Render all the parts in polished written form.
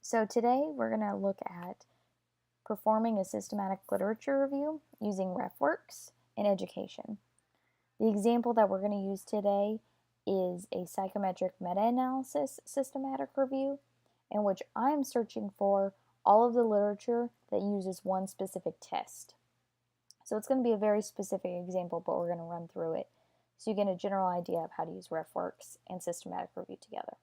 So today we're going to look at performing a systematic literature review using RefWorks in education. The example that we're going to use today is a psychometric meta-analysis systematic review in which I'm searching for all of the literature that uses one specific test. So it's going to be a very specific example, but we're going to run through it so you get a general idea of how to use RefWorks and systematic review together.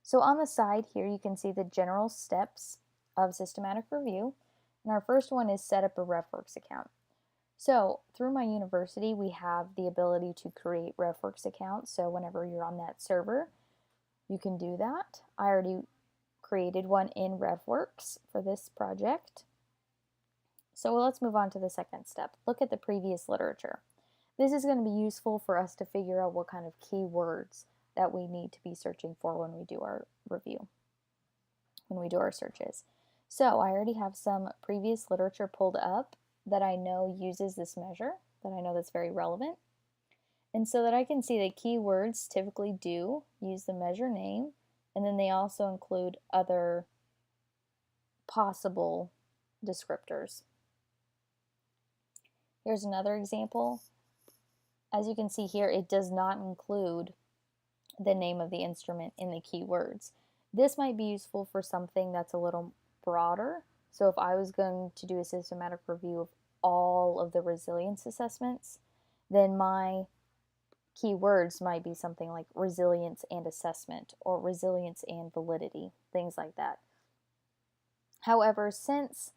So on the side here, you can see the general steps of systematic review. And our first one is set up a RefWorks account. So through my university, we have the ability to create RefWorks accounts. So whenever you're on that server, you can do that. I already created one in RefWorks for this project. So let's move on to the second step. Look at the previous literature. This is going to be useful for us to figure out what kind of keywords that we need to be searching for when we do our review, when we do our searches. So I already have some previous literature pulled up that I know uses this measure, that I know that's very relevant. And so that I can see that keywords typically do use the measure name, and then they also include other possible descriptors. Here's another example. As you can see here, it does not include the name of the instrument in the keywords. This might be useful for something that's a little broader. So if I was going to do a systematic review of all of the resilience assessments, then my keywords might be something like resilience and assessment or resilience and validity, things like that. However, since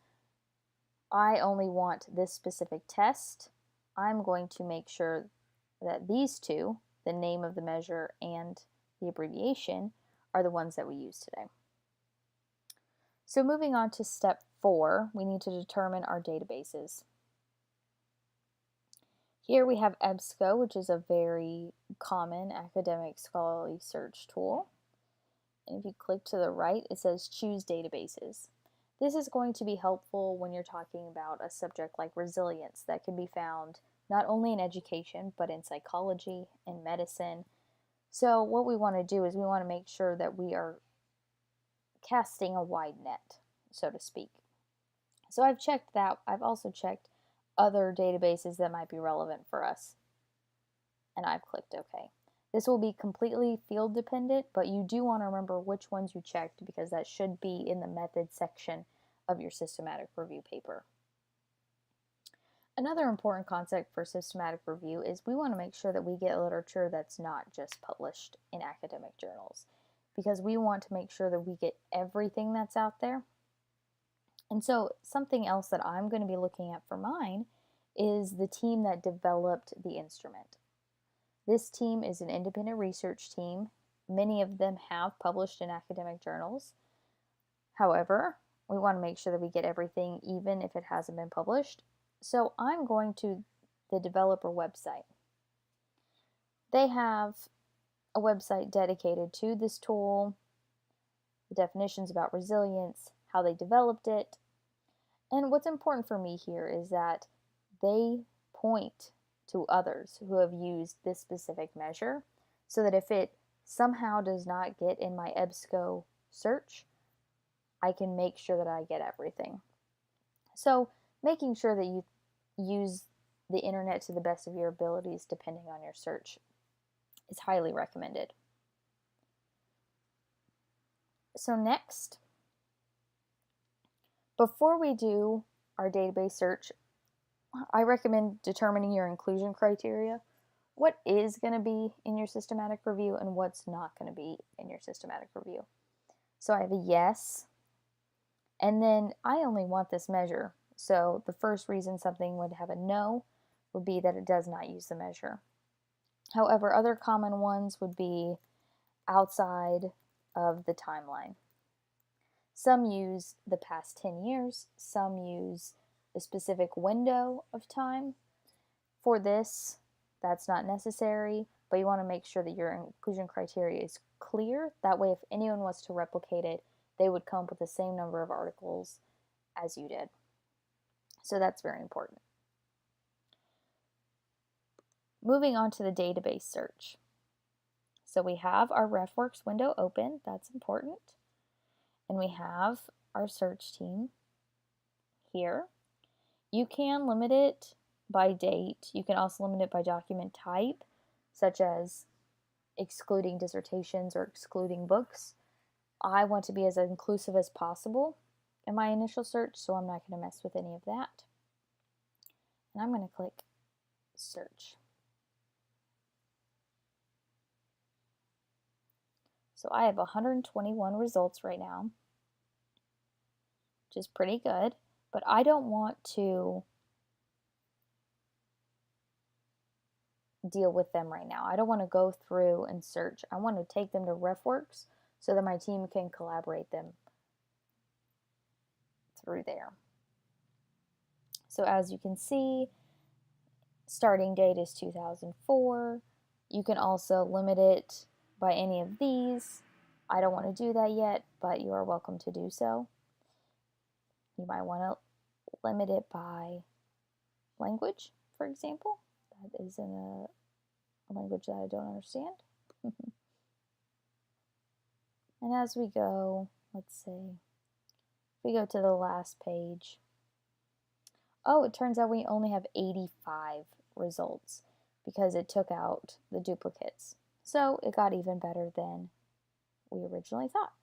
I only want this specific test, I'm going to make sure that these two, the name of the measure and the abbreviation, are the ones that we use today. So moving on to step 4, we need to determine our databases. Here we have EBSCO, which is a very common academic scholarly search tool. And if you click to the right, it says choose databases. This is going to be helpful when you're talking about a subject like resilience that can be found not only in education, but in psychology and medicine. So what we want to do is we want to make sure that we are casting a wide net, so to speak. So I've checked that. I've also checked other databases that might be relevant for us. And I've clicked OK. This will be completely field dependent, but you do want to remember which ones you checked because that should be in the method section of your systematic review paper. Another important concept for systematic review is we want to make sure that we get literature that's not just published in academic journals, because we want to make sure that we get everything that's out there. And so something else that I'm going to be looking at for mine is the team that developed the instrument. This team is an independent research team. Many of them have published in academic journals. However, we want to make sure that we get everything even if it hasn't been published. So I'm going to the developer website. They have a website dedicated to this tool, the definitions about resilience, how they developed it. And what's important for me here is that they point to others who have used this specific measure so that if it somehow does not get in my EBSCO search, I can make sure that I get everything. So making sure that you use the internet to the best of your abilities depending on your search is highly recommended. So next, before we do our database search, I recommend determining your inclusion criteria. What is going to be in your systematic review and what's not going to be in your systematic review. So I have a yes, and then I only want this measure. So the first reason something would have a no would be that it does not use the measure. However, other common ones would be outside of the timeline. Some use the past 10 years, some use a specific window of time. For this, that's not necessary, but you want to make sure that your inclusion criteria is clear. That way, if anyone was to replicate it, they would come up with the same number of articles as you did. So that's very important. Moving on to the database search. So we have our RefWorks window open, that's important. and we have our search team here. You can limit it by date. You can also limit it by document type, such as excluding dissertations or excluding books. I want to be as inclusive as possible in my initial search, so I'm not going to mess with any of that. And I'm going to click search. So I have 121 results right now, which is pretty good, but I don't want to deal with them right now. I don't want to go through and search. I want to take them to RefWorks so that my team can collaborate them through there. So as you can see, starting date is 2004. You can also limit it by any of these. I don't want to do that yet, but you are welcome to do so. You might want to limit it by language, for example. That is in a language that I don't understand. And as we go, let's see, if we go to the last page, oh, it turns out we only have 85 results because it took out the duplicates. So it got even better than we originally thought.